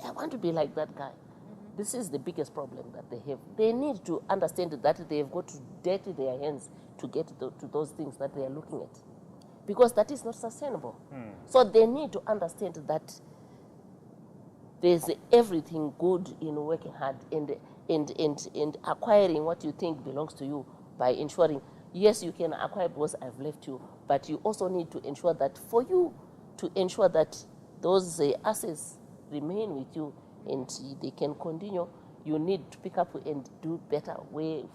Speaker 2: I want to be like that guy. This is the biggest problem that they have. They need to understand that they've got to dirty their hands to get to those things that they are looking at. Because that is not sustainable. So they need to understand that there's everything good in working hard and acquiring what you think belongs to you by ensuring, yes, you can acquire because I've left you, but you also need to ensure that for you to ensure that those assets remain with you and they can continue, you need to pick up and do better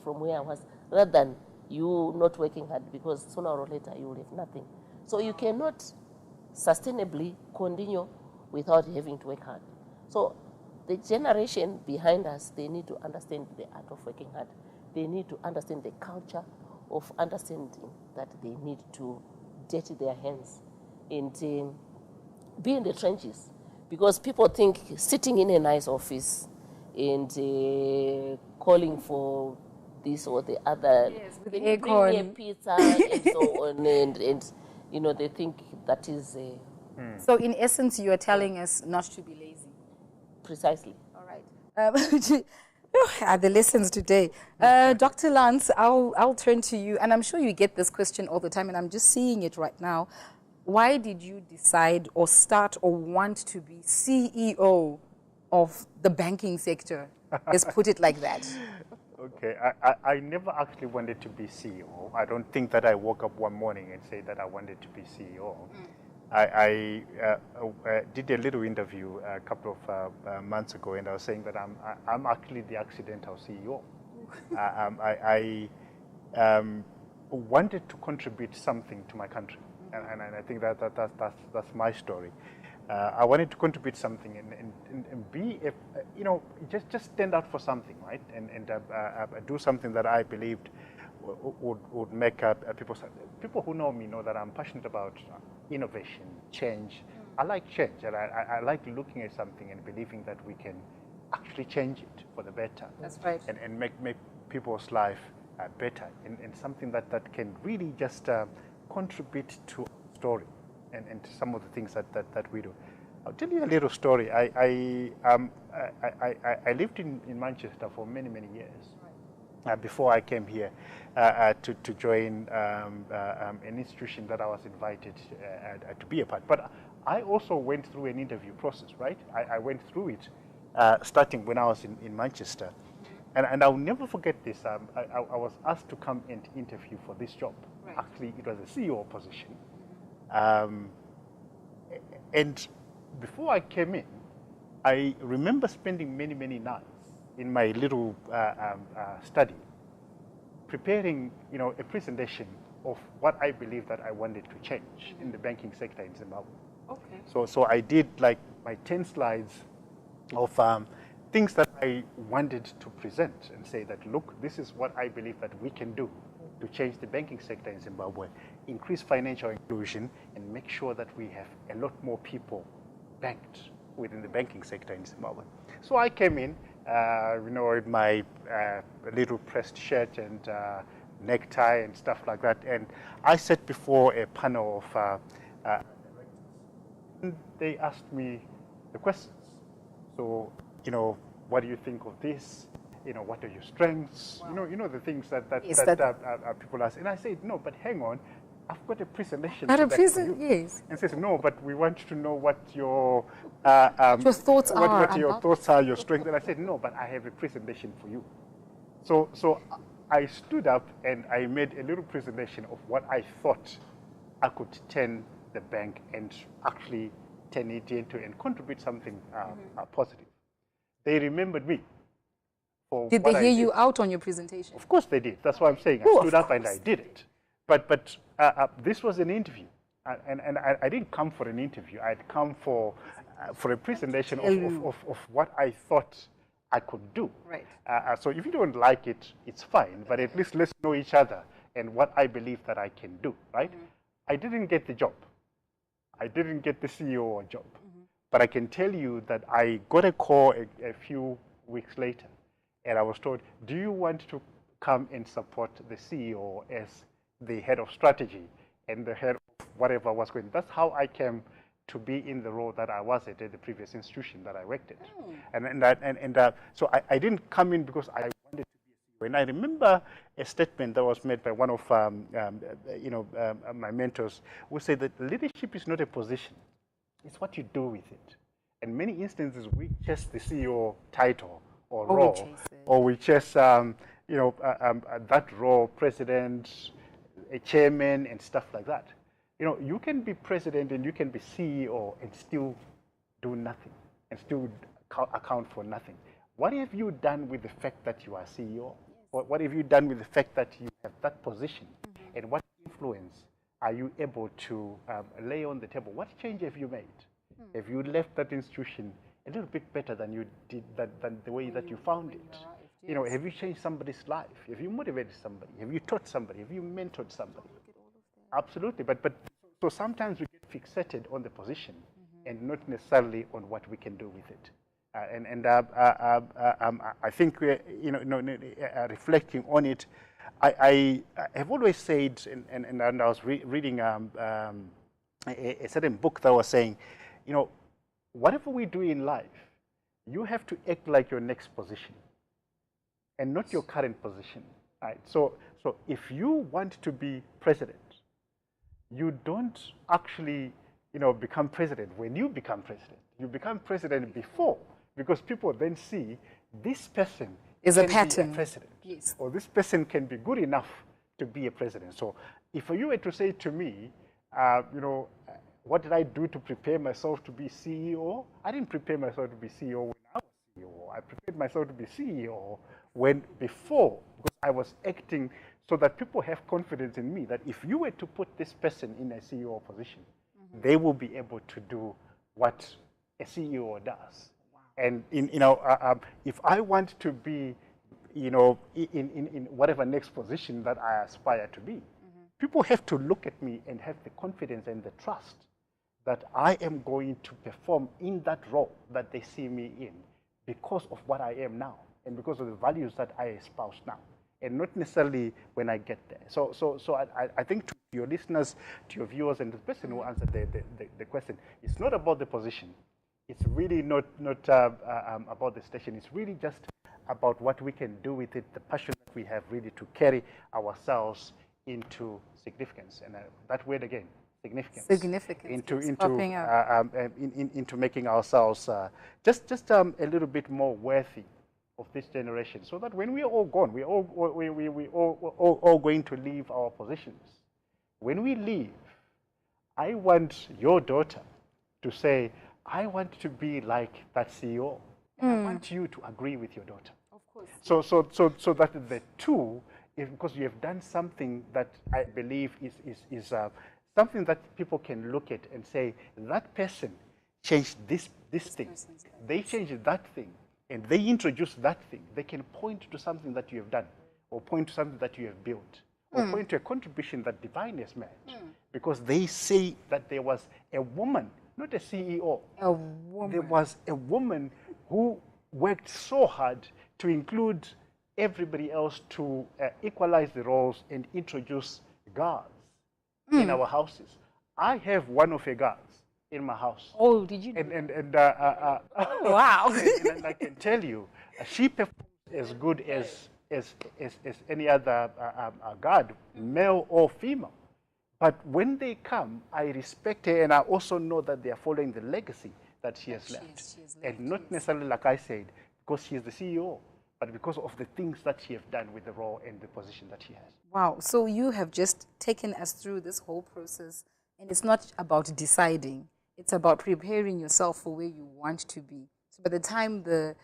Speaker 2: from where I was, rather than you not working hard, because sooner or later you will have nothing. So you cannot sustainably continue without having to work hard. So the generation behind us, they need to understand the art of working hard. They need to understand the culture of understanding that they need to dirty their hands and be in the trenches. Because people think sitting in a nice office and calling for this or the other,
Speaker 1: with
Speaker 2: bring me a pizza and so on, and they think that is...
Speaker 1: So in essence, you are telling us not to be lazy.
Speaker 2: Precisely.
Speaker 1: All right. The lessons today. Dr. Lance, I'll turn to you, and I'm sure you get this question all the time, and I'm just seeing it right now. Why did you decide or start or want to be CEO of the banking sector? Let's put it like that.
Speaker 3: Okay, I never actually wanted to be CEO. I don't think that I woke up one morning and said that I wanted to be CEO. I did a little interview a couple of months ago, and I was saying that I'm actually the accidental CEO. I wanted to contribute something to my country, and I think that's my story. I wanted to contribute something and be, just stand out for something, right? And do something that I believed would make people who know me know that I'm passionate about innovation, change. I like change, and I like looking at something and believing that we can actually change it for the better.
Speaker 1: That's right.
Speaker 3: And make people's life better, and something that can really just contribute to our story and some of the things that we do. I'll tell you a little story. I lived in Manchester for many years. Before I came here to join an institution that I was invited to be a part. But I also went through an interview process, right? I went through it starting when I was in Manchester. And I'll never forget this. I was asked to come and interview for this job. Right. Actually, it was a CEO position. And before I came in, I remember spending many nights in my little study, preparing, a presentation of what I believe that I wanted to change in the banking sector in Zimbabwe.
Speaker 1: Okay.
Speaker 3: So I did like my 10 slides of things that I wanted to present and say that, look, this is what I believe that we can do to change the banking sector in Zimbabwe, increase financial inclusion, and make sure that we have a lot more people banked within the banking sector in Zimbabwe. So I came in, with my little pressed shirt and necktie and stuff like that, and I sat before a panel of they asked me the questions. So, what do you think of this? What are your strengths? Wow. The things that people ask. And I said, no, but hang on, I've got a presentation.
Speaker 1: Got a presentation, yes.
Speaker 3: And says, no, but we want to know what your
Speaker 1: thoughts are.
Speaker 3: What your thoughts are, your strengths. And I said, no, but I have a presentation for you. So I stood up and I made a little presentation of what I thought I could turn the bank and actually turn it into and contribute something positive. They remembered me.
Speaker 1: Did they hear you out on your presentation?
Speaker 3: Of course they did. That's what I'm saying. I stood up and I did it. But this was an interview. And I didn't come for an interview. I'd come for a presentation of what I thought I could do.
Speaker 1: Right.
Speaker 3: So if you don't like it, it's fine. But at least let's know each other and what I believe that I can do, right? I didn't get the job. I didn't get the CEO job. But I can tell you that I got a call a few weeks later, and I was told, do you want to come and support the CEO as the head of strategy and the head of whatever was going on? That's how I came to be in the role that I was at the previous institution that I worked at. So I didn't come in because I wanted to be a CEO. And I remember a statement that was made by one of my mentors, who said that leadership is not a position. It's what you do with it. And many instances, we chase the CEO title or role, or we chase, that role, president, a chairman, and stuff like that. You can be president and you can be CEO and still do nothing and still account for nothing. What have you done with the fact that you are CEO? What have you done with the fact that you have that position? And what influence are you able to lay on the table? What change have you made? Have you left that institution a little bit better than you did, than the way that you found it? Have you changed somebody's life? Have you motivated somebody? Have you taught somebody? Have you mentored somebody? Absolutely. But so sometimes we get fixated on the position and not necessarily on what we can do with it. I think reflecting on it, I have always said, and I was reading a certain book that was saying, whatever we do in life, you have to act like your next position and not your current position. Right? So if you want to be president, you don't actually become president when you become president. You become president before, because people then see this person
Speaker 1: is a pattern.
Speaker 3: Be a president,
Speaker 1: yes.
Speaker 3: Or this person can be good enough to be a president. So if you were to say to me, what did I do to prepare myself to be CEO? I didn't prepare myself to be CEO when I was CEO. I prepared myself to be CEO before, because I was acting so that people have confidence in me that if you were to put this person in a CEO position, they will be able to do what a CEO does. Wow. And if I want to be, in whatever next position that I aspire to be, people have to look at me and have the confidence and the trust that I am going to perform in that role that they see me in, because of what I am now and because of the values that I espouse now, and not necessarily when I get there. So I think to your listeners, to your viewers, and the person who answered the question, it's not about the position. It's really not about the station. It's really just about what we can do with it, the passion that we have really to carry ourselves into significance. And that word again, significance. Into making ourselves just a little bit more worthy of this generation, so that when we are all gone, we all going to leave our positions. When we leave, I want your daughter to say, I want to be like that CEO. And I want you to agree with your daughter.
Speaker 1: Of course.
Speaker 3: So that the two because you have done something that I believe is something that people can look at and say, that person changed this thing. They changed that thing, and they introduced that thing. They can point to something that you have done, or point to something that you have built, or point to a contribution that Divine has made, because they say that there was a woman, not a CEO.
Speaker 1: A woman.
Speaker 3: There was a woman who worked so hard to include everybody else, to equalize the roles and introduce girls in our houses. I have one of her girls in my house.
Speaker 1: Oh, did you? Wow.
Speaker 3: And I can tell you, she performs as good as any other guard, male or female. But when they come, I respect her, and I also know that they are following the legacy that she has left. And not necessarily, like I said, because she is the CEO, but because of the things that she has done with the role and the position that she has.
Speaker 1: Wow. So you have just taken us through this whole process, and it's not about deciding. It's about preparing yourself for where you want to be. So by the time the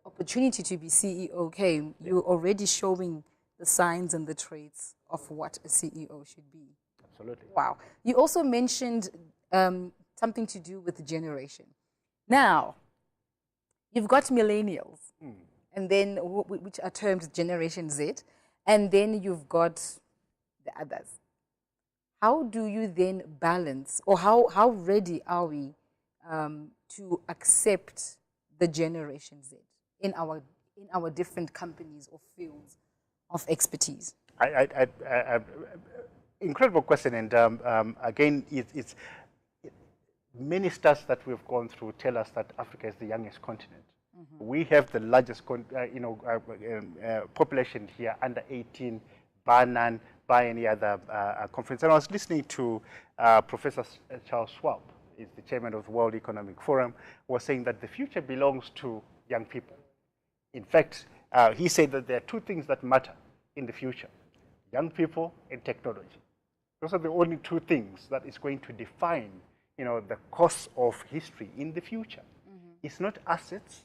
Speaker 1: opportunity to be CEO came, you were already showing the signs and the traits of what a CEO should be.
Speaker 3: Absolutely.
Speaker 1: Wow. You also mentioned something to do with generation. Now, you've got millennials, and then which are termed Generation Z, and then you've got the others. How do you then balance, or how ready are we to accept the Generation Z in our different companies or fields of expertise?
Speaker 3: Incredible question, and again, it's many stats that we've gone through tell us that Africa is the youngest continent. We have the largest, population here, under 18, bar none, by any other conference. And I was listening to Professor Charles Schwab, is the chairman of the World Economic Forum, was saying that the future belongs to young people. In fact, he said that there are two things that matter in the future: young people and technology. Those are the only two things that is going to define, the course of history in the future. It's not assets,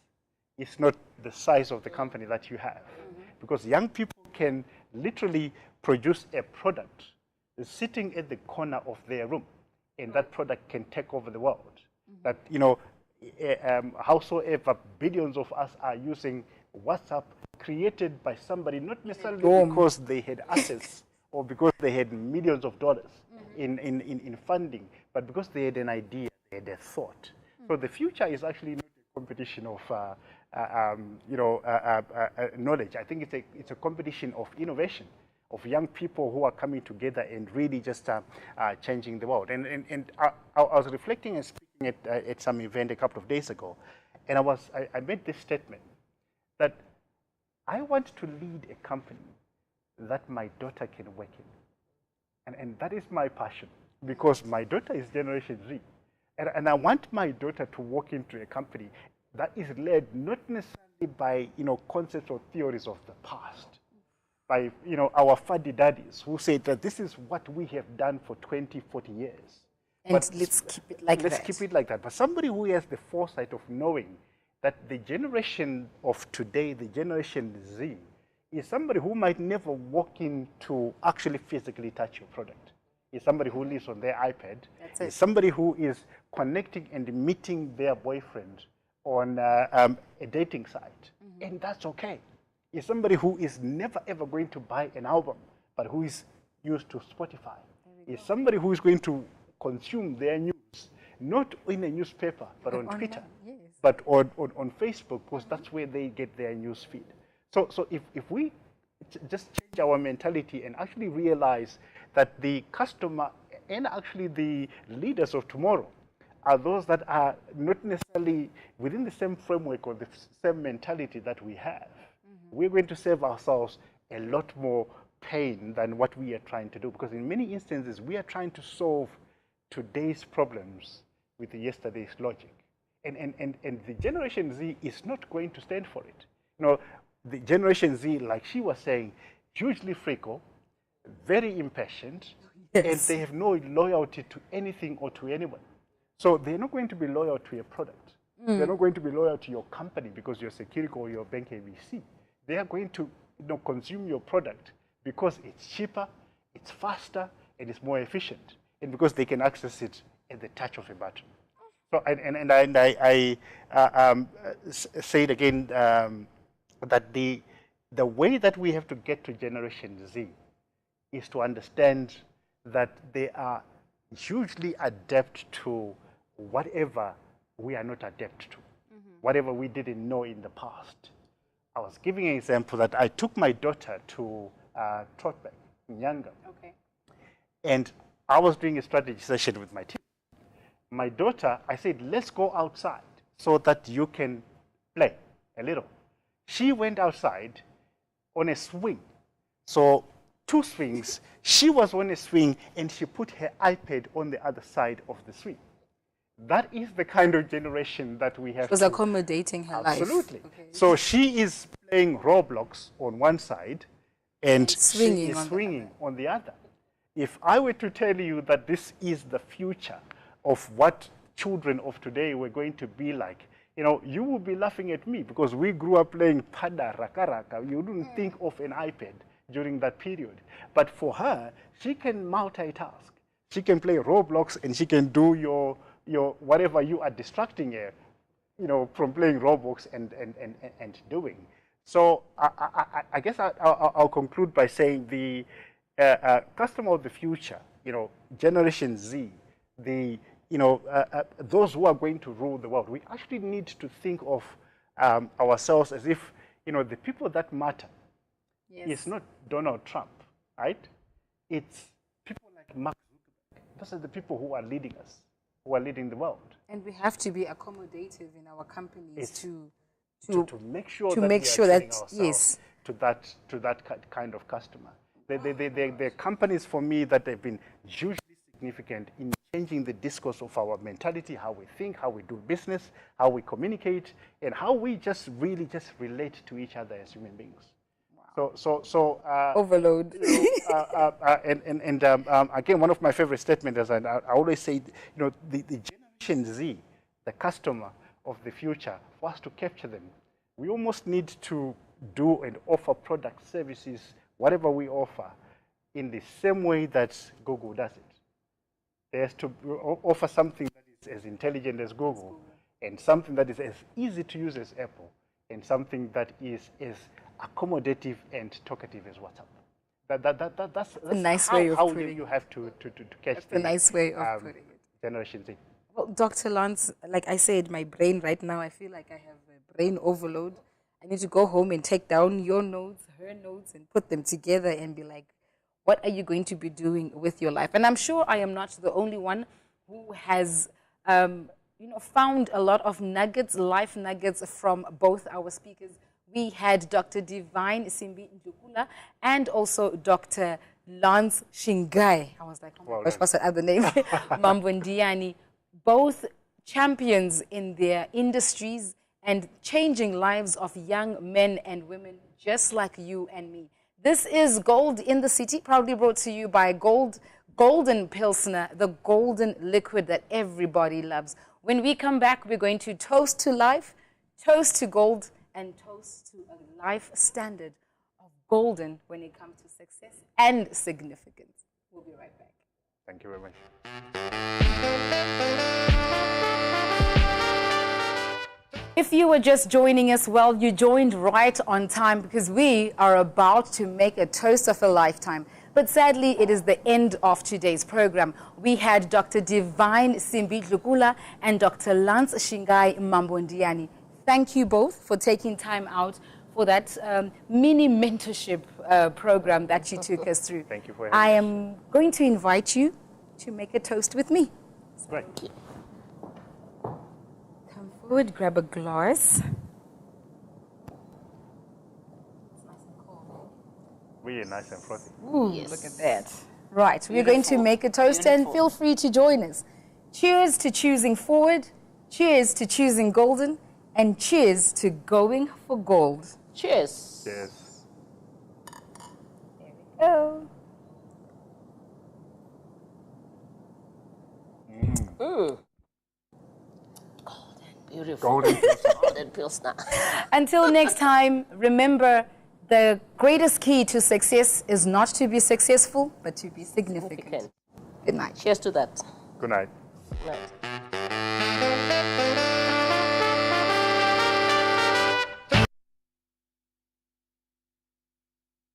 Speaker 3: it's not the size of the company that you have, because young people can literally produce a product sitting at the corner of their room, and that product can take over the world. That, howsoever billions of us are using WhatsApp, created by somebody, not necessarily because they had assets or because they had millions of dollars in funding, but because they had an idea, they had a thought. So the future is actually not a competition of knowledge. I think it's a competition of innovation, of young people who are coming together and really just changing the world. And I was reflecting and speaking at some event a couple of days ago, and I made this statement that I want to lead a company that my daughter can work in. And that is my passion, because my daughter is Generation Z. And I want my daughter to walk into a company that is led not necessarily by, concepts or theories of the past, by, our fuddy daddies who say that this is what we have done for 20, 40 years.
Speaker 1: And let's keep it like that.
Speaker 3: Let's keep it like that. But somebody who has the foresight of knowing that the generation of today, the Generation Z, is somebody who might never walk in to actually physically touch your product. Is somebody who lives on their iPad. Is somebody who is connecting and meeting their boyfriend on a dating site. And that's okay. Is somebody who is never ever going to buy an album, but who is used to Spotify. Is somebody who is going to consume their news, not in a newspaper, but on Twitter, but on Facebook, because that's where they get their news feed. So if we just change our mentality and actually realize that the customer and actually the leaders of tomorrow are those that are not necessarily within the same framework or the same mentality that we have, we're going to save ourselves a lot more pain than what we are trying to do. Because in many instances, we are trying to solve today's problems with yesterday's logic. And the Generation Z is not going to stand for it. The Generation Z, like she was saying, hugely fickle, very impatient, and they have no loyalty to anything or to anyone. So they're not going to be loyal to your product. They're not going to be loyal to your company because you're Securico or you're Bank ABC. They are going to consume your product because it's cheaper, it's faster, and it's more efficient, and because they can access it at the touch of a button. So, I say it again, that the way that we have to get to Generation Z is to understand that they are hugely adept to whatever we are not adept to, whatever we didn't know in the past. I was giving an example that I took my daughter to Trotberg, Nyanga.
Speaker 1: Okay.
Speaker 3: And I was doing a strategy session with my team. My daughter, I said, let's go outside so that you can play a little. She went outside on a swing. So 2 swings, she was on a swing and she put her iPad on the other side of the swing. That is the kind of generation that we have.
Speaker 1: It was accommodating her life.
Speaker 3: Absolutely. Okay. So she is playing Roblox on one side and
Speaker 1: swinging
Speaker 3: she is swinging on the other. If I were to tell you that this is the future of what children of today were going to be like, you know, you will be laughing at me because we grew up playing pada, raka. You wouldn't think of an iPad during that period. But for her, she can multitask. She can play Roblox and she can do your whatever you are distracting her, you know, from playing Roblox and doing. So I guess I'll conclude by saying the customer of the future, you know, Generation Z, those who are going to rule the world, we actually need to think of ourselves as if, you know, the people that matter is not Donald Trump, right? It's people like Mark Zuckerberg. Those are the people who are leading us, who are leading the world. And
Speaker 1: we have to be accommodative in our companies to
Speaker 3: make sure
Speaker 1: yes,
Speaker 3: to that kind of customer. They're companies for me that have been hugely significant in changing the discourse of our mentality, how we think, how we do business, how we communicate, and how we just really just relate to each other as human beings. Wow. So
Speaker 1: overload.
Speaker 3: Again, one of my favorite statements is, I always say, you know, the Generation Z, the customer of the future, for us to capture them, we almost need to do and offer product, services, whatever we offer, in the same way that Google does it. There's to offer something that is as intelligent as Google, and something that is as easy to use as Apple, and something that is as accommodative and talkative as WhatsApp. That's
Speaker 1: a nice way of putting it.
Speaker 3: You have to catch
Speaker 1: a nice way of putting it.
Speaker 3: Generation Z.
Speaker 1: Well, Dr. Lance, like I said, my brain right now, I feel like I have a brain overload. I need to go home and take down your notes, her notes, and put them together and be like, what are you going to be doing with your life? And I'm sure I am not the only one who has found a lot of nuggets, life nuggets from both our speakers. We had Dr. Divine Simbi Njukula and also Dr. Lance Shingai. I was like, oh my gosh, what's that other name? Mambondiani. Both champions in their industries and changing lives of young men and women just like you and me. This is Gold in the City, proudly brought to you by Golden Pilsner, the golden liquid that everybody loves. When we come back, we're going to toast to life, toast to gold, and toast to a life standard of golden when it comes to success and significance. We'll be right back.
Speaker 3: Thank you very much.
Speaker 1: If you were just joining us, well, you joined right on time because we are about to make a toast of a lifetime. But sadly, it is the end of today's program. We had Dr. Divine Simbi Njukula and Dr. Lance Shingai Mambondiani. Thank you both for taking time out for that mini mentorship program that you took us through.
Speaker 3: Thank you for having
Speaker 1: I am going to invite you to make a toast with me.
Speaker 3: Right.
Speaker 1: Come forward, grab a glass.
Speaker 3: Really nice and frothy.
Speaker 1: Ooh, yes. Look at that. Right, we're going to make a toast and feel free to join us. Cheers to choosing forward, cheers to choosing golden, and cheers to going for gold.
Speaker 2: Cheers.
Speaker 3: Cheers.
Speaker 1: There we go.
Speaker 2: Golden. Beautiful.
Speaker 3: Golden.
Speaker 2: Golden Pilsner.
Speaker 1: Until next time, remember, The greatest key to success is not to be successful, but to be significant.
Speaker 2: Significant.
Speaker 1: Good night.
Speaker 2: Cheers to that.
Speaker 3: Good night.
Speaker 2: Night.